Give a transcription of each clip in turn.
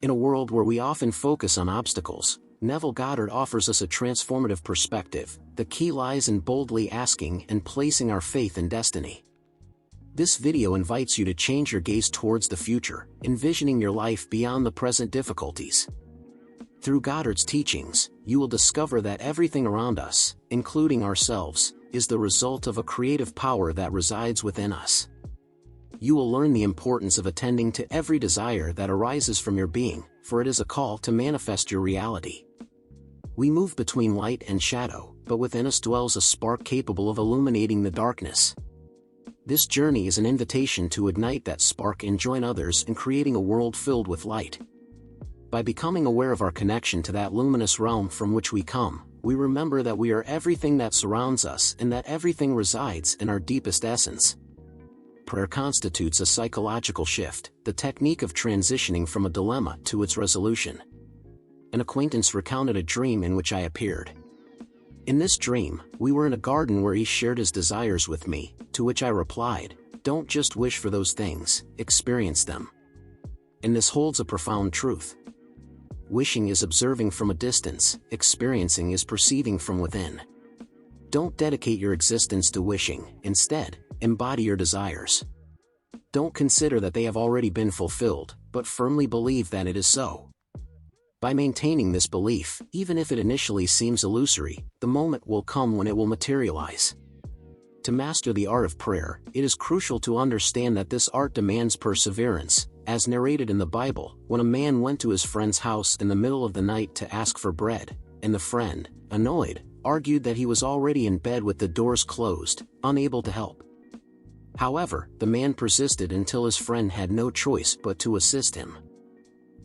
In a world where we often focus on obstacles, Neville Goddard offers us a transformative perspective. The key lies in boldly asking and placing our faith in destiny. This video invites you to change your gaze towards the future, envisioning your life beyond the present difficulties. Through Goddard's teachings, you will discover that everything around us, including ourselves, is the result of a creative power that resides within us. You will learn the importance of attending to every desire that arises from your being, for it is a call to manifest your reality. We move between light and shadow, but within us dwells a spark capable of illuminating the darkness. This journey is an invitation to ignite that spark and join others in creating a world filled with light. By becoming aware of our connection to that luminous realm from which we come, we remember that we are everything that surrounds us and that everything resides in our deepest essence. Prayer constitutes a psychological shift, the technique of transitioning from a dilemma to its resolution. An acquaintance recounted a dream in which I appeared. In this dream, we were in a garden where he shared his desires with me, to which I replied, "Don't just wish for those things, experience them." And this holds a profound truth. Wishing is observing from a distance, experiencing is perceiving from within. Don't dedicate your existence to wishing, instead, embody your desires. Don't consider that they have already been fulfilled, but firmly believe that it is so. By maintaining this belief, even if it initially seems illusory, the moment will come when it will materialize. To master the art of prayer, it is crucial to understand that this art demands perseverance. As narrated in the Bible, when a man went to his friend's house in the middle of the night to ask for bread, and the friend, annoyed, argued that he was already in bed with the doors closed, unable to help. However, the man persisted until his friend had no choice but to assist him.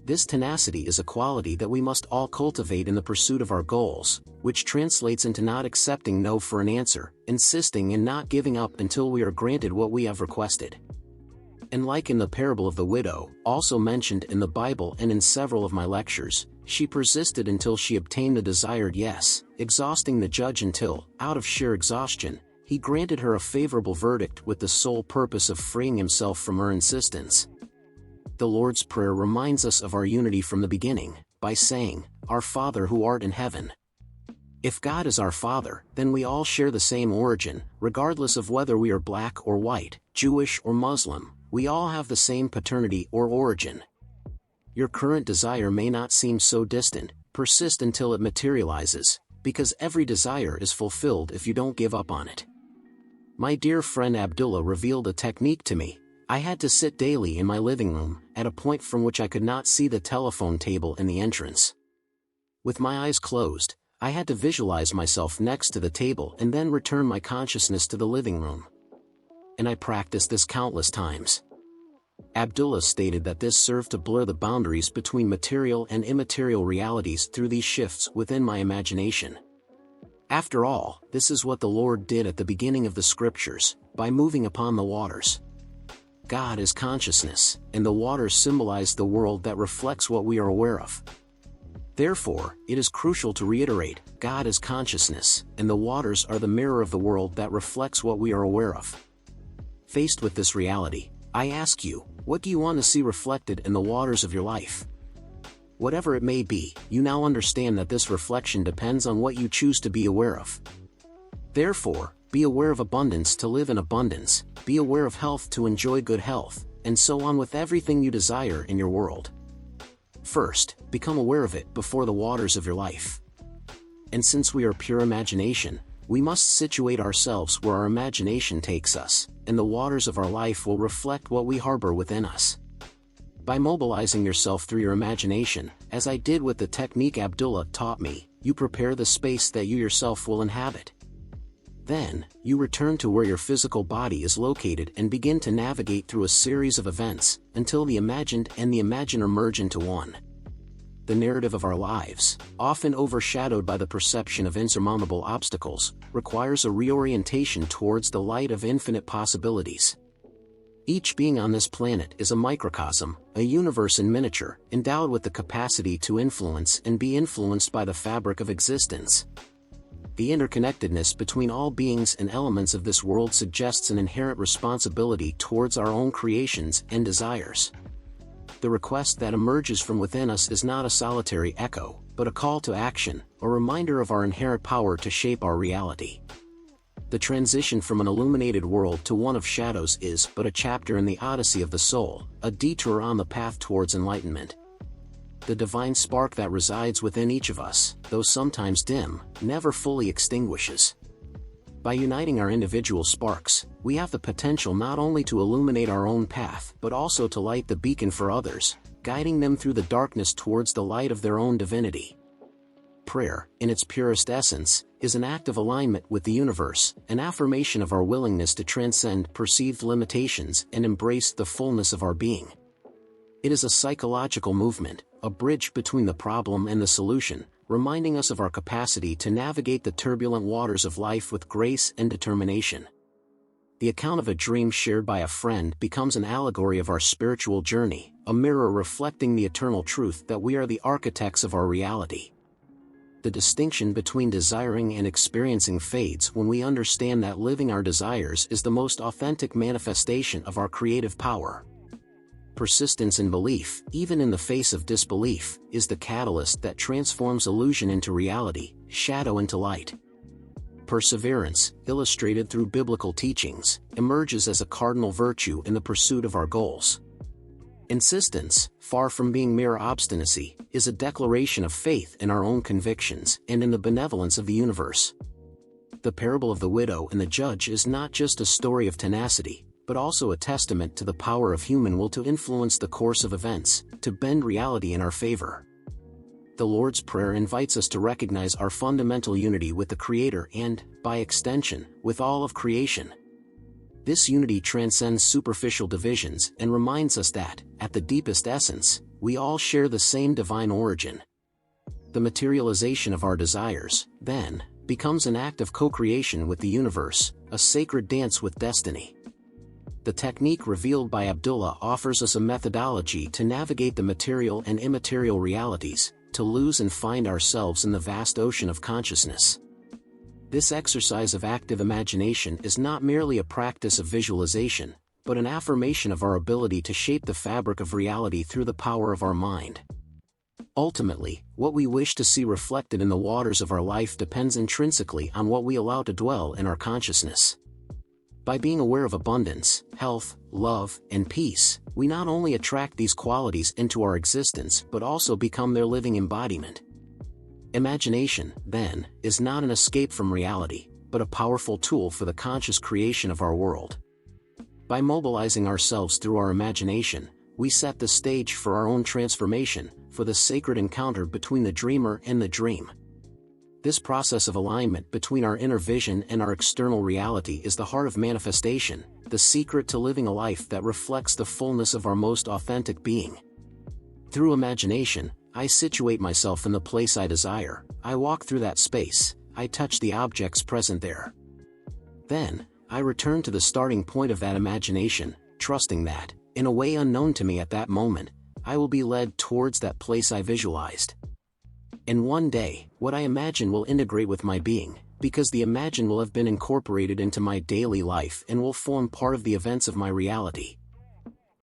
This tenacity is a quality that we must all cultivate in the pursuit of our goals, which translates into not accepting no for an answer, insisting and not giving up until we are granted what we have requested. And like in the parable of the widow, also mentioned in the Bible and in several of my lectures, she persisted until she obtained the desired yes, exhausting the judge until, out of sheer exhaustion, he granted her a favorable verdict with the sole purpose of freeing himself from her insistence. The Lord's Prayer reminds us of our unity from the beginning, by saying, "Our Father who art in heaven." If God is our Father, then we all share the same origin, regardless of whether we are black or white, Jewish or Muslim. We all have the same paternity or origin. Your current desire may not seem so distant. Persist until it materializes, because every desire is fulfilled if you don't give up on it. My dear friend Abdullah revealed a technique to me. I had to sit daily in my living room, at a point from which I could not see the telephone table in the entrance. With my eyes closed, I had to visualize myself next to the table and then return my consciousness to the living room. And I practiced this countless times. Abdullah stated that this served to blur the boundaries between material and immaterial realities through these shifts within my imagination. After all, this is what the Lord did at the beginning of the scriptures, by moving upon the waters. God is consciousness, and the waters symbolize the world that reflects what we are aware of. Therefore, it is crucial to reiterate, God is consciousness, and the waters are the mirror of the world that reflects what we are aware of. Faced with this reality, I ask you, what do you want to see reflected in the waters of your life? Whatever it may be, you now understand that this reflection depends on what you choose to be aware of. Therefore, be aware of abundance to live in abundance, be aware of health to enjoy good health, and so on with everything you desire in your world. First, become aware of it before the waters of your life. And since we are pure imagination, we must situate ourselves where our imagination takes us, and the waters of our life will reflect what we harbor within us. By mobilizing yourself through your imagination, as I did with the technique Abdullah taught me, you prepare the space that you yourself will inhabit. Then, you return to where your physical body is located and begin to navigate through a series of events, until the imagined and the imaginer merge into one. The narrative of our lives, often overshadowed by the perception of insurmountable obstacles, requires a reorientation towards the light of infinite possibilities. Each being on this planet is a microcosm, a universe in miniature, endowed with the capacity to influence and be influenced by the fabric of existence. The interconnectedness between all beings and elements of this world suggests an inherent responsibility towards our own creations and desires. the request that emerges from within us is not a solitary echo, but a call to action, a reminder of our inherent power to shape our reality. The transition from an illuminated world to one of shadows is but a chapter in the odyssey of the soul, a detour on the path towards enlightenment. The divine spark that resides within each of us, though sometimes dim, never fully extinguishes. By uniting our individual sparks, we have the potential not only to illuminate our own path but also to light the beacon for others, guiding them through the darkness towards the light of their own divinity. Prayer, in its purest essence, is an act of alignment with the universe, an affirmation of our willingness to transcend perceived limitations and embrace the fullness of our being. It is a psychological movement, a bridge between the problem and the solution, reminding us of our capacity to navigate the turbulent waters of life with grace and determination. The account of a dream shared by a friend becomes an allegory of our spiritual journey, a mirror reflecting the eternal truth that we are the architects of our reality. The distinction between desiring and experiencing fades when we understand that living our desires is the most authentic manifestation of our creative power. Persistence in belief, even in the face of disbelief, is the catalyst that transforms illusion into reality, shadow into light. Perseverance, illustrated through biblical teachings, emerges as a cardinal virtue in the pursuit of our goals. Insistence, far from being mere obstinacy, is a declaration of faith in our own convictions and in the benevolence of the universe. The parable of the widow and the judge is not just a story of tenacity, but also a testament to the power of human will to influence the course of events, to bend reality in our favor. The Lord's Prayer invites us to recognize our fundamental unity with the Creator and, by extension, with all of creation. This unity transcends superficial divisions and reminds us that, at the deepest essence, we all share the same divine origin. The materialization of our desires, then, becomes an act of co-creation with the universe, a sacred dance with destiny. The technique revealed by Abdullah offers us a methodology to navigate the material and immaterial realities, to lose and find ourselves in the vast ocean of consciousness. This exercise of active imagination is not merely a practice of visualization, but an affirmation of our ability to shape the fabric of reality through the power of our mind. Ultimately, what we wish to see reflected in the waters of our life depends intrinsically on what we allow to dwell in our consciousness. By being aware of abundance, health, love, and peace, we not only attract these qualities into our existence but also become their living embodiment. Imagination, then, is not an escape from reality, but a powerful tool for the conscious creation of our world. By mobilizing ourselves through our imagination, we set the stage for our own transformation, for the sacred encounter between the dreamer and the dream. This process of alignment between our inner vision and our external reality is the heart of manifestation, the secret to living a life that reflects the fullness of our most authentic being. Through imagination, I situate myself in the place I desire, I walk through that space, I touch the objects present there. Then, I return to the starting point of that imagination, trusting that, in a way unknown to me at that moment, I will be led towards that place I visualized. And one day, what I imagine will integrate with my being, because the imagined will have been incorporated into my daily life and will form part of the events of my reality.